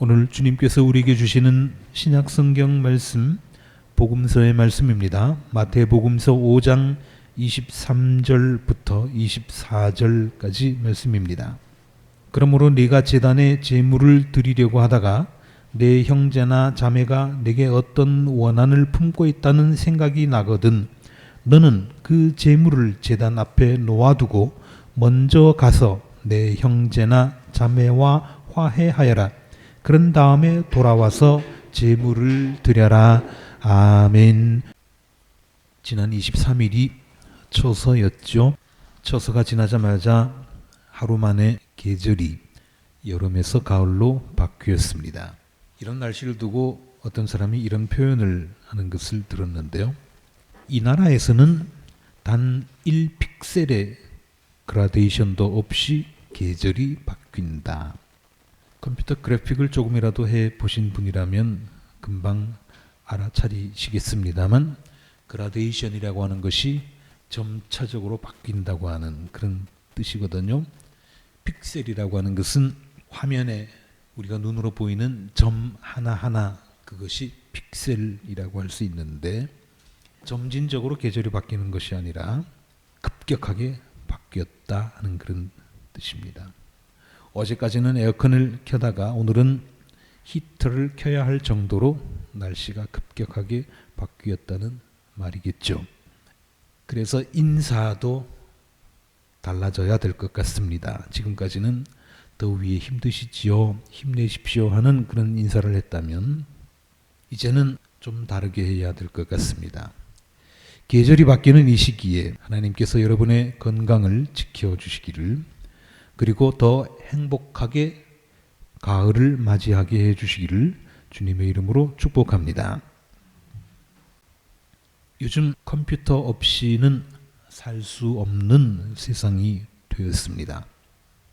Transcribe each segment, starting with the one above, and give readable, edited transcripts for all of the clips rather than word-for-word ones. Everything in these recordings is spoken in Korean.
오늘 주님께서 우리에게 주시는 신약 성경 말씀 복음서의 말씀입니다. 마태복음서 5장 23절부터 24절까지 말씀입니다. 그러므로 네가 제단에 제물을 드리려고 하다가 내 형제나 자매가 내게 어떤 원한을 품고 있다는 생각이 나거든 너는 그 제물을 제단 앞에 놓아두고 먼저 가서 내 형제나 자매와 화해하여라. 그런 다음에 돌아와서 제물을 드려라. 아멘. 지난 23일이 처서였죠. 처서가 지나자마자 하루 만에 계절이 여름에서 가을로 바뀌었습니다. 이런 날씨를 두고 어떤 사람이 이런 표현을 하는 것을 들었는데요. 이 나라에서는 단 1픽셀의 그라데이션도 없이 계절이 바뀐다. 컴퓨터 그래픽을 조금이라도 해 보신 분이라면 금방 알아차리시겠습니다만 그라데이션이라고 하는 것이 점차적으로 바뀐다고 하는 그런 뜻이거든요. 픽셀이라고 하는 것은 화면에 우리가 눈으로 보이는 점 하나하나 그것이 픽셀이라고 할 수 있는데 점진적으로 계절이 바뀌는 것이 아니라 급격하게 바뀌었다 하는 그런 뜻입니다. 어제까지는 에어컨을 켜다가 오늘은 히터를 켜야 할 정도로 날씨가 급격하게 바뀌었다는 말이겠죠. 그래서 인사도 달라져야 될 것 같습니다. 지금까지는 더위에 힘드시지요, 힘내십시오 하는 그런 인사를 했다면 이제는 좀 다르게 해야 될 것 같습니다. 계절이 바뀌는 이 시기에 하나님께서 여러분의 건강을 지켜주시기를 그리고 더 행복하게 가을을 맞이하게 해주시기를 주님의 이름으로 축복합니다. 요즘 컴퓨터 없이는 살 수 없는 세상이 되었습니다.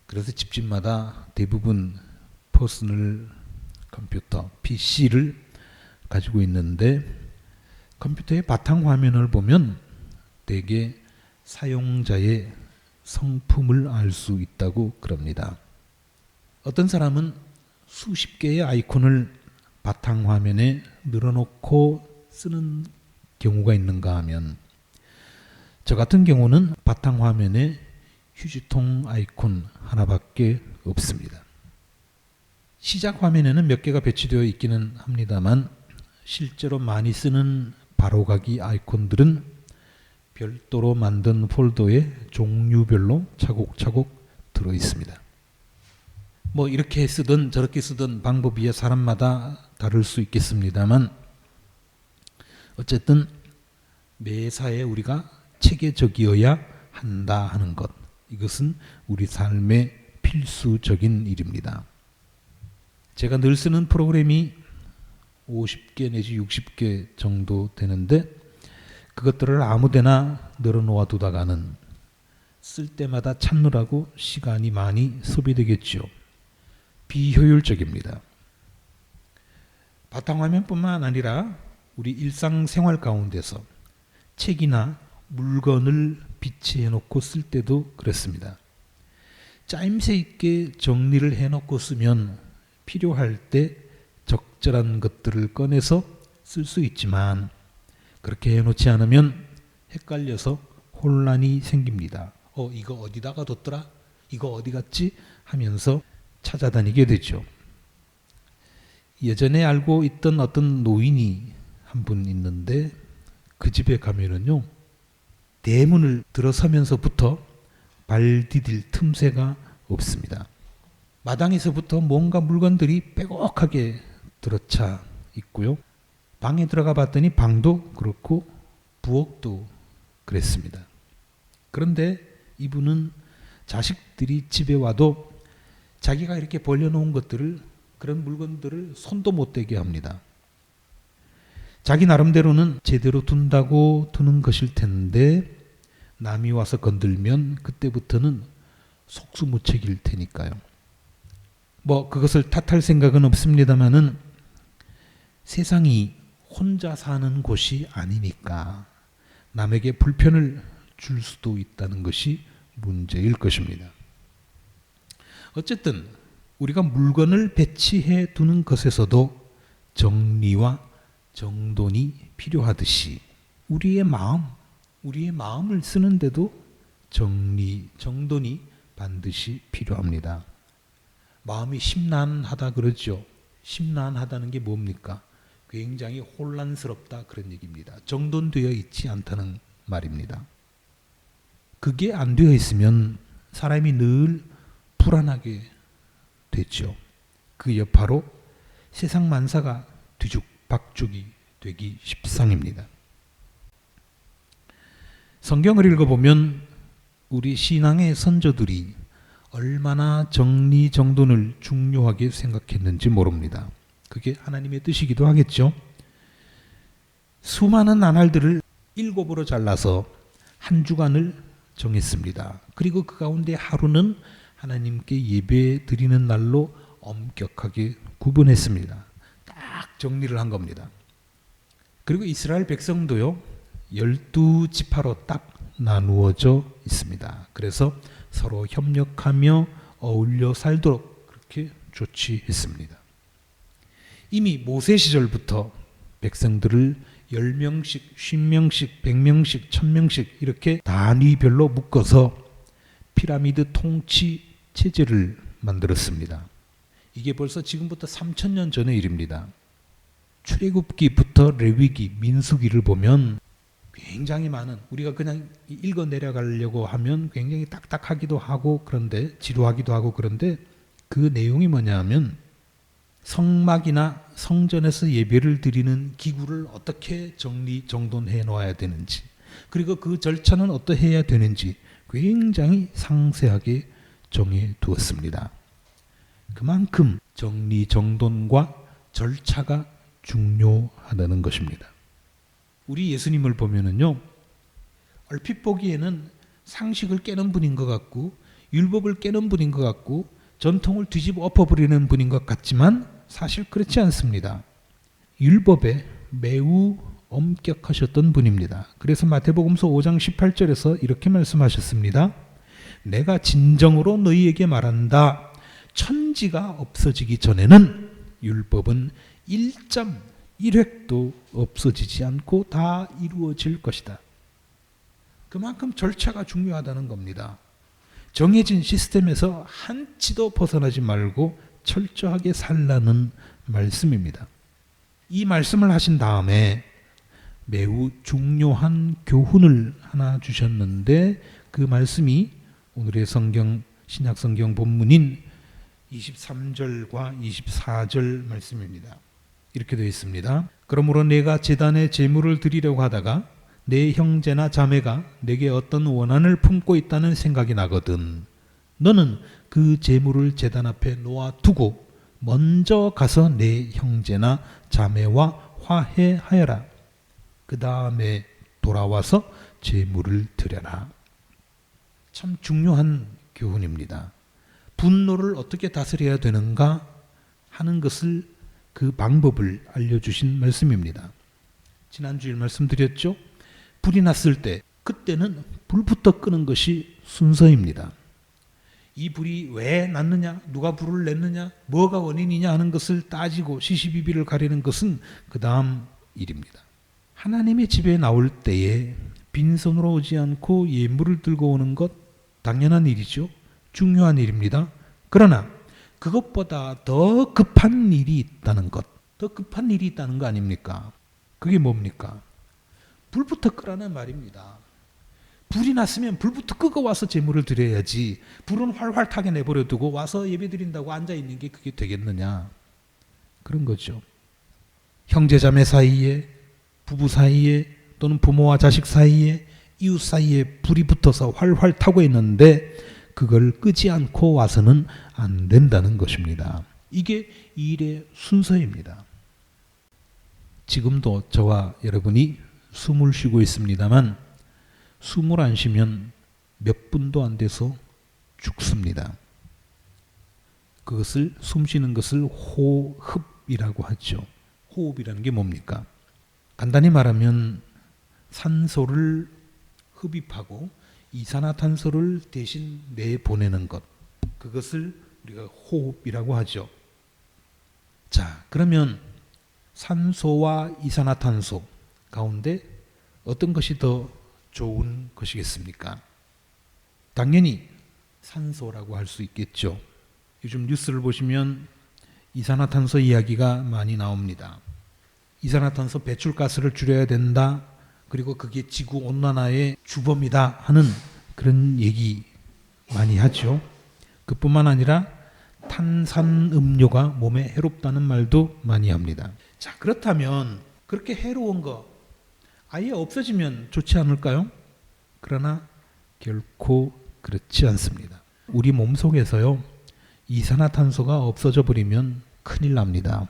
그래서 집집마다 대부분 퍼스널 컴퓨터, PC를 가지고 있는데 컴퓨터의 바탕화면을 보면 대개 사용자의 성품을 알 수 있다고 그럽니다. 어떤 사람은 수십 개의 아이콘을 바탕화면에 늘어놓고 쓰는 경우가 있는가 하면 저 같은 경우는 바탕화면에 휴지통 아이콘 하나밖에 없습니다. 시작 화면에는 몇 개가 배치되어 있기는 합니다만 실제로 많이 쓰는 바로가기 아이콘들은 별도로 만든 폴더에 종류별로 차곡차곡 들어 있습니다. 뭐 이렇게 쓰든 저렇게 쓰든 방법이 사람마다 다를 수 있겠습니다만 어쨌든 매사에 우리가 체계적이어야 한다 하는 것, 이것은 우리 삶의 필수적인 일입니다. 제가 늘 쓰는 프로그램이 50개 내지 60개 정도 되는데 그것들을 아무데나 늘어놓아 두다가는 쓸 때마다 찾느라고 시간이 많이 소비되겠죠. 비효율적입니다. 바탕화면뿐만 아니라 우리 일상생활 가운데서 책이나 물건을 비치해 놓고 쓸 때도 그렇습니다. 짜임새 있게 정리를 해놓고 쓰면 필요할 때 적절한 것들을 꺼내서 쓸 수 있지만 그렇게 해놓지 않으면 헷갈려서 혼란이 생깁니다. 이거 어디다가 뒀더라? 이거 어디 갔지? 하면서 찾아다니게 되죠. 예전에 알고 있던 어떤 노인이 한 분 있는데 그 집에 가면은요 대문을 들어서면서부터 발 디딜 틈새가 없습니다. 마당에서부터 뭔가 물건들이 빼곡하게 들어차 있고요. 방에 들어가 봤더니 방도 그렇고 부엌도 그랬습니다. 그런데 이분은 자식들이 집에 와도 자기가 이렇게 벌려놓은 것들을, 그런 물건들을 손도 못 대게 합니다. 자기 나름대로는 제대로 둔다고 두는 것일 텐데 남이 와서 건들면 그때부터는 속수무책일 테니까요. 뭐 그것을 탓할 생각은 없습니다만은 세상이 혼자 사는 곳이 아니니까 남에게 불편을 줄 수도 있다는 것이 문제일 것입니다. 어쨌든 우리가 물건을 배치해 두는 것에서도 정리와 정돈이 필요하듯이 우리의 마음을 쓰는데도 정리, 정돈이 반드시 필요합니다. 마음이 심란하다 그러죠. 심란하다는 게 뭡니까? 굉장히 혼란스럽다 그런 얘기입니다. 정돈되어 있지 않다는 말입니다. 그게 안 되어 있으면 사람이 늘 불안하게 됐죠. 그 여파로 세상 만사가 뒤죽박죽이 되기 십상입니다. 성경을 읽어보면 우리 신앙의 선조들이 얼마나 정리정돈을 중요하게 생각했는지 모릅니다. 그게 하나님의 뜻이기도 하겠죠. 수많은 나날들을 7으로 잘라서 한 주간을 정했습니다. 그리고 그 가운데 하루는 하나님께 예배 드리는 날로 엄격하게 구분했습니다. 딱 정리를 한 겁니다. 그리고 이스라엘 백성도요, 12지파로 딱 나누어져 있습니다. 그래서 서로 협력하며 어울려 살도록 그렇게 조치했습니다. 이미 모세 시절부터 백성들을 10명씩, 50명씩, 100명씩, 1000명씩 이렇게 단위별로 묶어서 피라미드 통치 체제를 만들었습니다. 이게 벌써 지금부터 3000년 전의 일입니다. 출애굽기부터 레위기, 민수기를 보면 굉장히 많은, 우리가 그냥 읽어 내려가려고 하면 굉장히 딱딱하기도 하고 그런데 지루하기도 하고 그런데 그 내용이 뭐냐 하면 성막이나 성전에서 예배를 드리는 기구를 어떻게 정돈해 놓아야 되는지, 그리고 그 절차는 어떠해야 되는지 굉장히 상세하게 정해 두었습니다. 그만큼 정리정돈과 절차가 중요하다는 것입니다. 우리 예수님을 보면은요, 얼핏 보기에는 상식을 깨는 분인 것 같고 율법을 깨는 분인 것 같고 전통을 뒤집어 엎어버리는 분인 것 같지만 사실 그렇지 않습니다. 율법에 매우 엄격하셨던 분입니다. 그래서 마태복음서 5장 18절에서 이렇게 말씀하셨습니다. 내가 진정으로 너희에게 말한다. 천지가 없어지기 전에는 율법은 1.1획도 없어지지 않고 다 이루어질 것이다. 그만큼 절차가 중요하다는 겁니다. 정해진 시스템에서 한치도 벗어나지 말고 철저하게 살라는 말씀입니다. 이 말씀을 하신 다음에 매우 중요한 교훈을 하나 주셨는데 그 말씀이 오늘의 성경, 신약성경 본문인 23절과 24절 말씀입니다. 이렇게 되어 있습니다. 그러므로 내가 제단에 제물을 드리려고 하다가 내 형제나 자매가 내게 어떤 원한을 품고 있다는 생각이 나거든 너는 그 제물을 제단 앞에 놓아두고 먼저 가서 내 형제나 자매와 화해하여라. 그 다음에 돌아와서 제물을 드려라. 참 중요한 교훈입니다. 분노를 어떻게 다스려야 되는가 하는 것을, 그 방법을 알려주신 말씀입니다. 지난주에 말씀드렸죠? 불이 났을 때 그때는 불부터 끄는 것이 순서입니다. 이 불이 왜 났느냐, 누가 불을 냈느냐, 뭐가 원인이냐 하는 것을 따지고 시시비비를 가리는 것은 그 다음 일입니다. 하나님의 집에 나올 때에 빈손으로 오지 않고 예물을 들고 오는 것 당연한 일이죠. 중요한 일입니다. 그러나 그것보다 더 급한 일이 있다는 것, 더 급한 일이 있다는 거 아닙니까? 그게 뭡니까? 불부터 끄라는 말입니다. 불이 났으면 불부터 끄고 와서 제물을 드려야지, 불은 활활 타게 내버려 두고 와서 예배 드린다고 앉아있는 게 그게 되겠느냐, 그런 거죠. 형제자매 사이에, 부부 사이에, 또는 부모와 자식 사이에, 이웃 사이에 불이 붙어서 활활 타고 있는데 그걸 끄지 않고 와서는 안 된다는 것입니다. 이게 일의 순서입니다. 지금도 저와 여러분이 숨을 쉬고 있습니다만 숨을 안 쉬면 몇 분도 안 돼서 죽습니다. 그것을, 숨 쉬는 것을 호흡이라고 하죠. 호흡이라는 게 뭡니까? 간단히 말하면 산소를 흡입하고 이산화탄소를 대신 내보내는 것, 그것을 우리가 호흡이라고 하죠. 자, 그러면 산소와 이산화탄소 가운데 어떤 것이 더 좋은 것이겠습니까? 당연히 산소라고 할 수 있겠죠. 요즘 뉴스를 보시면 이산화탄소 이야기가 많이 나옵니다. 이산화탄소 배출가스를 줄여야 된다. 그리고 그게 지구 온난화의 주범이다 하는 그런 얘기 많이 하죠. 그뿐만 아니라 탄산음료가 몸에 해롭다는 말도 많이 합니다. 자, 그렇다면 그렇게 해로운 거 아예 없어지면 좋지 않을까요? 그러나 결코 그렇지 않습니다. 우리 몸속에서요, 이산화탄소가 없어져 버리면 큰일 납니다.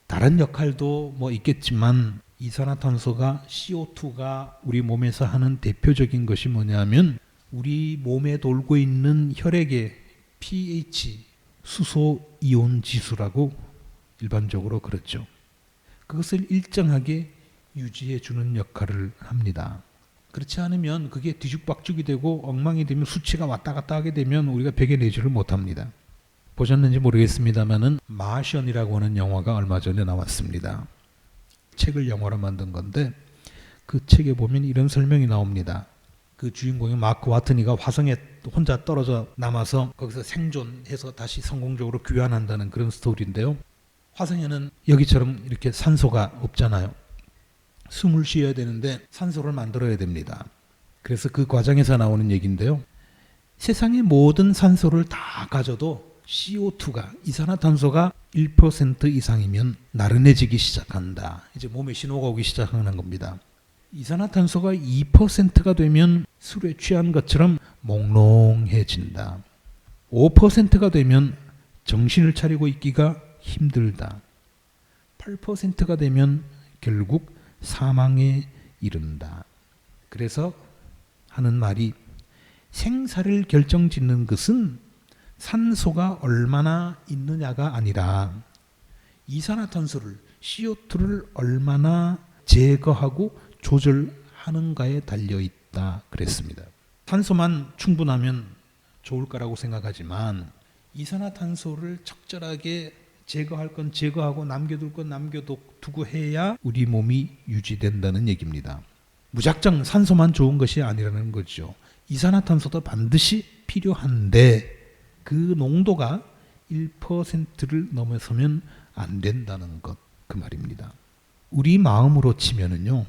다른 역할도 뭐 있겠지만 이산화탄소가 CO2가 우리 몸에서 하는 대표적인 것이 뭐냐면 우리 몸에 돌고 있는 혈액의 pH, 수소 이온 지수라고 일반적으로 그렇죠. 그것을 일정하게 유지해 주는 역할을 합니다. 그렇지 않으면 그게 뒤죽박죽이 되고 엉망이 되면 수치가 왔다 갔다 하게 되면 우리가 베겨내지를 못합니다. 보셨는지 모르겠습니다만은 마션이라고 하는 영화가 얼마 전에 나왔습니다. 책을 영화로 만든 건데 그 책에 보면 이런 설명이 나옵니다. 그 주인공이 마크 와트니가 화성에 혼자 떨어져 남아서 거기서 생존해서 다시 성공적으로 귀환한다는 그런 스토리인데요. 화성에는 여기처럼 이렇게 산소가 없잖아요. 숨을 쉬어야 되는데 산소를 만들어야 됩니다. 그래서 그 과정에서 나오는 얘기인데요. 세상의 모든 산소를 다 가져도 CO2가 이산화탄소가 1% 이상이면 나른해지기 시작한다. 이제 몸에 신호가 오기 시작하는 겁니다. 이산화탄소가 2%가 되면 술에 취한 것처럼 몽롱해진다. 5%가 되면 정신을 차리고 있기가 힘들다. 8%가 되면 결국 사망에 이른다. 그래서 하는 말이 생사를 결정짓는 것은 산소가 얼마나 있느냐가 아니라 이산화탄소를 CO2를 얼마나 제거하고 조절하는가에 달려있다 그랬습니다. 탄소만 충분하면 좋을 거라고 생각하지만 이산화탄소를 적절하게 제거할 건 제거하고 남겨둘 건 남겨두고 해야 우리 몸이 유지된다는 얘기입니다. 무작정 산소만 좋은 것이 아니라는 거죠. 이산화탄소도 반드시 필요한데 그 농도가 1%를 넘어서면 안 된다는 것, 그 말입니다. 우리 마음으로 치면은요,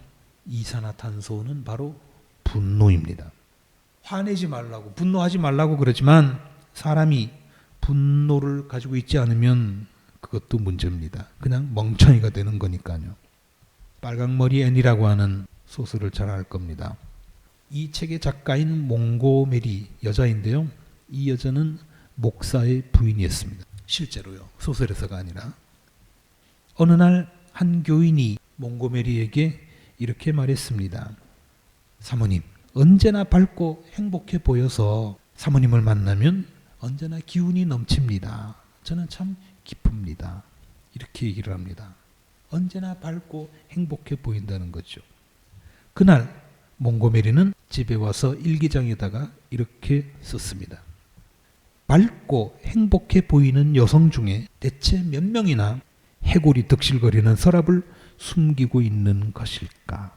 이산화탄소는 바로 분노입니다. 화내지 말라고, 분노하지 말라고 그러지만 사람이 분노를 가지고 있지 않으면 그것도 문제입니다. 그냥 멍청이가 되는 거니까요. 빨강머리 앤이라고 하는 소설을 잘 알 겁니다. 이 책의 작가인 몽고메리 여자인데요. 이 여자는 목사의 부인이었습니다. 실제로요. 소설에서가 아니라. 어느 날 한 교인이 몽고메리에게 이렇게 말했습니다. 사모님, 언제나 밝고 행복해 보여서 사모님을 만나면 언제나 기운이 넘칩니다. 저는 참 기쁩니다. 이렇게 얘기를 합니다. 언제나 밝고 행복해 보인다는 거죠. 그날 몽고메리는 집에 와서 일기장에다가 이렇게 썼습니다. 밝고 행복해 보이는 여성 중에 대체 몇 명이나 해골이 득실거리는 서랍을 숨기고 있는 것일까?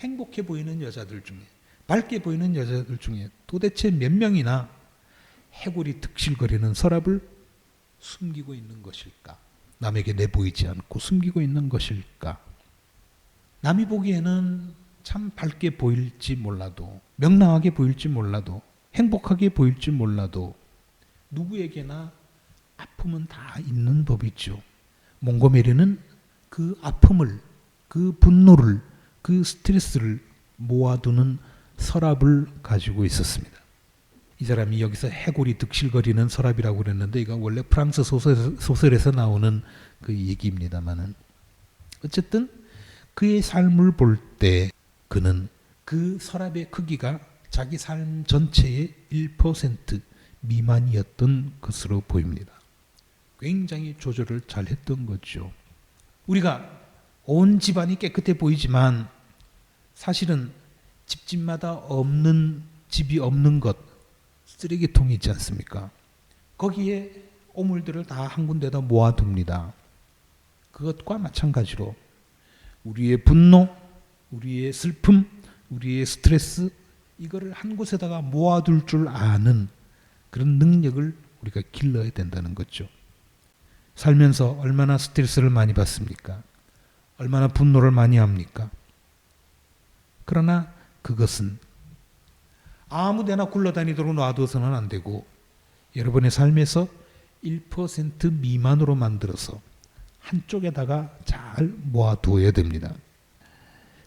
행복해 보이는 여자들 중에, 밝게 보이는 여자들 중에 도대체 몇 명이나 해골이 득실거리는 서랍을 숨기고 있는 것일까? 남에게 내보이지 않고 숨기고 있는 것일까? 남이 보기에는 참 밝게 보일지 몰라도, 명랑하게 보일지 몰라도, 행복하게 보일지 몰라도 누구에게나 아픔은 다 있는 법이죠. 몽고메리는 그 아픔을, 그 분노를, 그 스트레스를 모아두는 서랍을 가지고 있었습니다. 이 사람이 여기서 해골이 득실거리는 서랍이라고 그랬는데 이거 원래 프랑스 소설에서 나오는 그 얘기입니다만은 어쨌든 그의 삶을 볼 때 그는 그 서랍의 크기가 자기 삶 전체의 1% 미만이었던 것으로 보입니다. 굉장히 조절을 잘 했던 거죠. 우리가 온 집안이 깨끗해 보이지만 사실은 집집마다 없는 집이 없는 것, 쓰레기통이 있지 않습니까? 거기에 오물들을 다 한 군데다 모아둡니다. 그것과 마찬가지로 우리의 분노, 우리의 슬픔, 우리의 스트레스 이거를 한 곳에다가 모아둘 줄 아는 그런 능력을 우리가 길러야 된다는 거죠. 살면서 얼마나 스트레스를 많이 받습니까? 얼마나 분노를 많이 합니까? 그러나 그것은 아무데나 굴러다니도록 놔둬서는 안 되고 여러분의 삶에서 1% 미만으로 만들어서 한쪽에다가 잘 모아두어야 됩니다.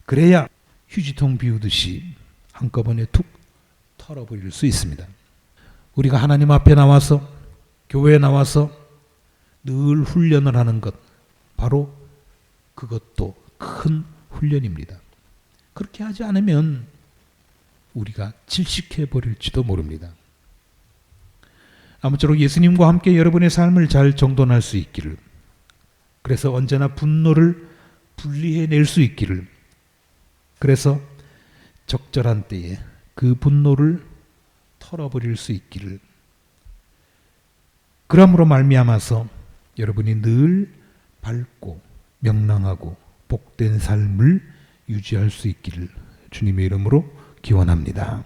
그래야 휴지통 비우듯이 한꺼번에 툭 털어버릴 수 있습니다. 우리가 하나님 앞에 나와서 교회에 나와서 늘 훈련을 하는 것 바로 그것도 큰 훈련입니다. 그렇게 하지 않으면 우리가 질식해 버릴지도 모릅니다. 아무쪼록 예수님과 함께 여러분의 삶을 잘 정돈할 수 있기를, 그래서 언제나 분노를 분리해낼 수 있기를, 그래서 적절한 때에 그 분노를 털어버릴 수 있기를, 그러므로 말미암아서 여러분이 늘 밝고 명랑하고 복된 삶을 유지할 수 있기를 주님의 이름으로 기원합니다.